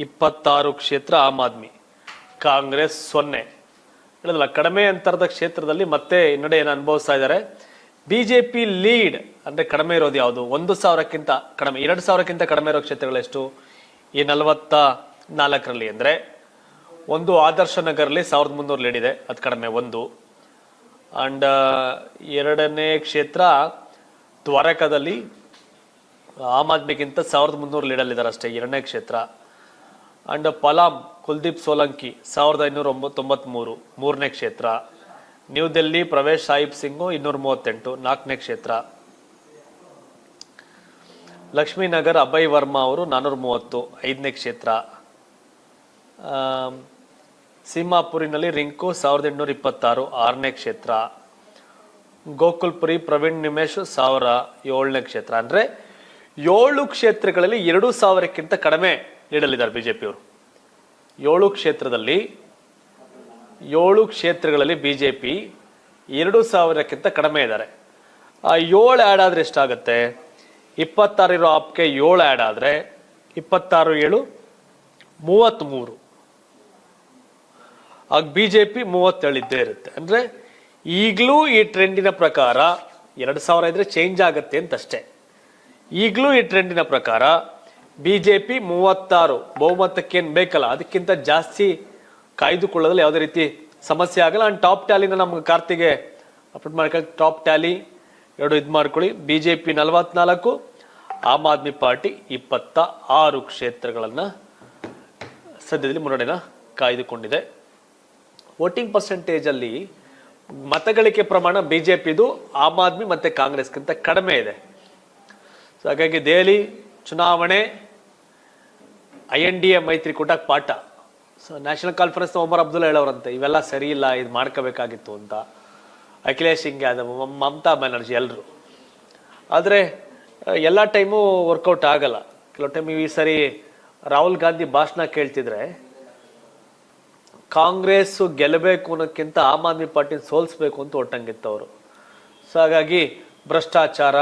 26 ಕ್ಷೇತ್ರ ಆಮ್ ಆದ್ಮಿ, ಕಾಂಗ್ರೆಸ್ 0. ಹೇಳಿದಲ್ಲ, ಕಡಿಮೆ ಅಂತರದ ಕ್ಷೇತ್ರದಲ್ಲಿ ಮತ್ತೆ ಹಿನ್ನಡೆಯನ್ನು ಅನುಭವಿಸ್ತಾ ಇದ್ದಾರೆ. ಬಿಜೆಪಿ ಲೀಡ್ ಅಂದ್ರೆ ಕಡಿಮೆ ಇರೋದು ಯಾವುದು? 1,000ಕ್ಕಿಂತ ಕಡಿಮೆ, 2,000ಕ್ಕಿಂತ ಕಡಿಮೆ ಇರೋ ಕ್ಷೇತ್ರಗಳೆಷ್ಟು ಈ 44ರಲ್ಲಿ ಅಂದ್ರೆ ಒಂದು ಆದರ್ಶ ನಗರಲ್ಲಿ 1,300 ಲೀಡ್ ಇದೆ, ಅದು ಕಡಿಮೆ ಒಂದು. ಅಂಡ್ ಎರಡನೇ ಕ್ಷೇತ್ರ ದ್ವಾರಕದಲ್ಲಿ ಆಮ್ ಆದ್ಮಿಗಿಂತ 1,300 ಲೀಡಲ್ಲಿದ್ದಾರೆ ಅಷ್ಟೇ, ಎರಡನೇ ಕ್ಷೇತ್ರ. ಅಂಡ್ ಪಲಾಮ್ ಕುಲ್ದೀಪ್ ಸೋಲಂಕಿ 1,593 ಮೂರನೇ ಕ್ಷೇತ್ರ. ನ್ಯೂ ದಿಲ್ಲಿ ಪ್ರವೇಶ್ ಸಾಹಿಬ್ ಸಿಂಗು 238 ನಾಲ್ಕನೇ ಕ್ಷೇತ್ರ. ಲಕ್ಷ್ಮೀನಗರ್ ಅಭಯ್ ವರ್ಮಾ ಅವರು 430 5ನೇ ಕ್ಷೇತ್ರ. ಸೀಮಾಪುರಿನಲ್ಲಿ ರಿಂಕು 1,826 6ನೇ ಕ್ಷೇತ್ರ. ಗೋಕುಲ್ಪುರಿ ಪ್ರವೀಣ್ ನಿಮೇಶ್ 1,000 7ನೇ ಕ್ಷೇತ್ರ. ಅಂದ್ರೆ 7 ಕ್ಷೇತ್ರಗಳಲ್ಲಿ 2,000ಕ್ಕಿಂತ ಕಡಿಮೆ ಲೀಡಲ್ಲಿದ್ದಾರೆ ಬಿಜೆಪಿಯವರು. 7 ಕ್ಷೇತ್ರಗಳಲ್ಲಿ ಬಿಜೆಪಿ 2,000ಕ್ಕಿಂತ ಕಡಿಮೆ ಇದ್ದಾರೆ. ಆ 7 ಆ್ಯಡ್ ಆದ್ರೆ ಎಷ್ಟಾಗುತ್ತೆ? 26 ಇರೋ ಆಪ್ಗೆ 7 ಆ್ಯಡ್ ಆದ್ರೆ 26 7 33. ಆಗ ಬಿಜೆಪಿ 37 ಇದ್ದೇ ಇರುತ್ತೆ. ಅಂದ್ರೆ ಈಗಲೂ ಈ ಟ್ರೆಂಡಿನ ಪ್ರಕಾರ 2,000 ಇದ್ರೆ ಚೇಂಜ್ ಆಗುತ್ತೆ ಅಂತಷ್ಟೇ. ಈಗಲೂ ಈ ಟ್ರೆಂಡಿನ ಪ್ರಕಾರ ಬಿಜೆಪಿ 36 ಬಹುಮತಕ್ಕೇನು ಬೇಕಲ್ಲ ಅದಕ್ಕಿಂತ ಜಾಸ್ತಿ ಕಾಯ್ದುಕೊಳ್ಳೋದ್ರಲ್ಲಿ ಯಾವುದೇ ರೀತಿ ಸಮಸ್ಯೆ ಆಗಲ್ಲ. ಅಂಡ್ ಟಾಪ್ ಟ್ಯಾಲಿನ ನಮ್ಗೆ ಕಾರ್ತಿಗೆ ಅಪ್ಡೇಟ್ ಮಾಡ್ಕೊಳ್ಳಿ. ಟಾಪ್ ಟ್ಯಾಲಿ 2 ಇದು ಮಾಡ್ಕೊಳ್ಳಿ. ಬಿಜೆಪಿ 44, ಆಮ್ ಆದ್ಮಿ ಪಾರ್ಟಿ 26 ಕ್ಷೇತ್ರಗಳನ್ನ ಸದ್ಯದಲ್ಲಿ ಮುನ್ನಡೆನ ಕಾಯ್ದುಕೊಂಡಿದೆ. ವೋಟಿಂಗ್ ಪರ್ಸೆಂಟೇಜ್ ಅಲ್ಲಿ ಮತಗಳಿಕೆ ಪ್ರಮಾಣ ಬಿಜೆಪಿದು ಆಮ್ ಆದ್ಮಿ ಮತ್ತೆ ಕಾಂಗ್ರೆಸ್ಗಿಂತ ಕಡಿಮೆ ಇದೆ. ಸೊ ಹಾಗಾಗಿ ದೆಹಲಿ ಚುನಾವಣೆ INDA ಮೈತ್ರಿಕೂಟಕ್ಕೆ ಪಾಠ. So national conference Omar Abdullah ಹೇಳೋರಂತೆ, ಇವೆಲ್ಲ ಸರಿ ಇಲ್ಲ, ಇದು ಮಾಡ್ಕೋಬೇಕಾಗಿತ್ತು ಅಂತ. ಅಖಿಲೇಶ್ ಸಿಂಗ್ ಯಾದವ್, ಮಮತಾ ಬ್ಯಾನರ್ಜಿ ಎಲ್ಲರೂ. ಆದರೆ ಎಲ್ಲ ಟೈಮು ವರ್ಕೌಟ್ ಆಗಲ್ಲ. ಕೆಲವು ಟೈಮ್ ಈ ಸರಿ ರಾಹುಲ್ ಗಾಂಧಿ ಭಾಷಣ ಕೇಳ್ತಿದ್ರೆ ಕಾಂಗ್ರೆಸ್ ಗೆಲ್ಲಬೇಕು ಅನ್ನೋಕ್ಕಿಂತ ಆಮ್ ಆದ್ಮಿ ಪಾರ್ಟಿನ ಸೋಲಿಸ್ಬೇಕು ಅಂತ ಒಟ್ಟಂಗಿತ್ತು ಅವರು. ಸೊ ಹಾಗಾಗಿ ಭ್ರಷ್ಟಾಚಾರ,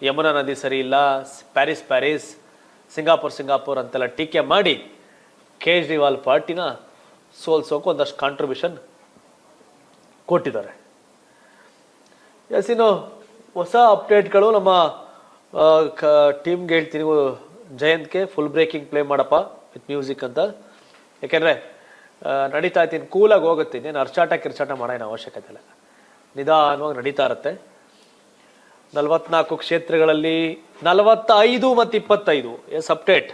ಯಮುನಾ ನದಿ ಸರಿ ಇಲ್ಲ, ಪ್ಯಾರಿಸ್ ಸಿಂಗಾಪುರ್ ಅಂತೆಲ್ಲ ಟೀಕೆ ಮಾಡಿ ಕೇಜ್ರಿವಾಲ್ ಪಾರ್ಟಿನ ಸೋಲ್ಸೋಕೆ ಒಂದಷ್ಟು ಕಾಂಟ್ರಿಬ್ಯೂಷನ್ ಕೊಟ್ಟಿದ್ದಾರೆ. ಇನ್ನು ಹೊಸ ಅಪ್ಡೇಟ್ಗಳು ನಮ್ಮ ಟೀಮ್ಗೆ ಹೇಳ್ತೀನಿ. ಜಯಂತ್ಗೆ ಫುಲ್ ಬ್ರೇಕಿಂಗ್ ಪ್ಲೇ ಮಾಡಪ್ಪ ವಿತ್ ಮ್ಯೂಸಿಕ್ ಅಂತ. ಯಾಕೆಂದರೆ ನಡೀತಾ ಇರ್ತೀನಿ, ಕೂಲಾಗಿ ಹೋಗುತ್ತೆ. ಏನು ಕಿರ್ಚಾಟ ಮಾಡೋಣ ಅವಶ್ಯಕತೆ ಇಲ್ಲ, ನಿಧಾನವಾಗಿ ನಡೀತಾ ಇರುತ್ತೆ. 44 ಕ್ಷೇತ್ರಗಳಲ್ಲಿ 45 ಮತ್ತು 25. ಎಸ್ ಅಪ್ಡೇಟ್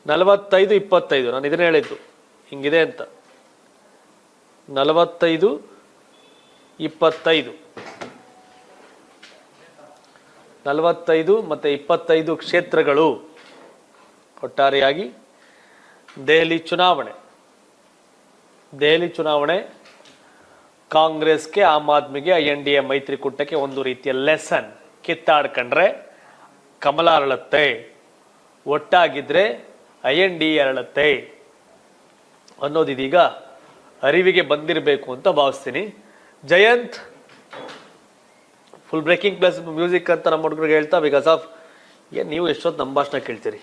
45 25. ನಾನು ಇದನ್ನ ಹೇಳಿದ್ದು ಹಿಂಗಿದೆ ಅಂತ. 45 25 45 ಮತ್ತು 25 ಕ್ಷೇತ್ರಗಳು ಒಟ್ಟಾರೆಯಾಗಿ ದೆಹಲಿ ಚುನಾವಣೆ ಕಾಂಗ್ರೆಸ್ಗೆ, ಆಮ್ ಆದ್ಮಿಗೆ, INDA ಮೈತ್ರಿಕೂಟಕ್ಕೆ ಒಂದು ರೀತಿಯ ಲೆಸನ್. ಕಿತ್ತಾಡ್ಕೊಂಡ್ರೆ ಕಮಲ ಅರಳುತ್ತೆ, ಒಟ್ಟಾಗಿದ್ರೆ INDA ಅರಳುತ್ತೆ ಅನ್ನೋದು ಇದೀಗ ಅರಿವಿಗೆ ಬಂದಿರಬೇಕು ಅಂತ ಭಾವಿಸ್ತೀನಿ. Jayanth full breaking plus music ಅಂತ ನಮ್ಮ ಹುಡುಗರಿಗೆ ಹೇಳ್ತಾ, ಬಿಕಾಸ್ ಆಫ್ ಏನು ನೀವು ಎಷ್ಟೊತ್ತು ನಮ್ಮ ಭಾಷಣ ಕೇಳ್ತೀರಿ.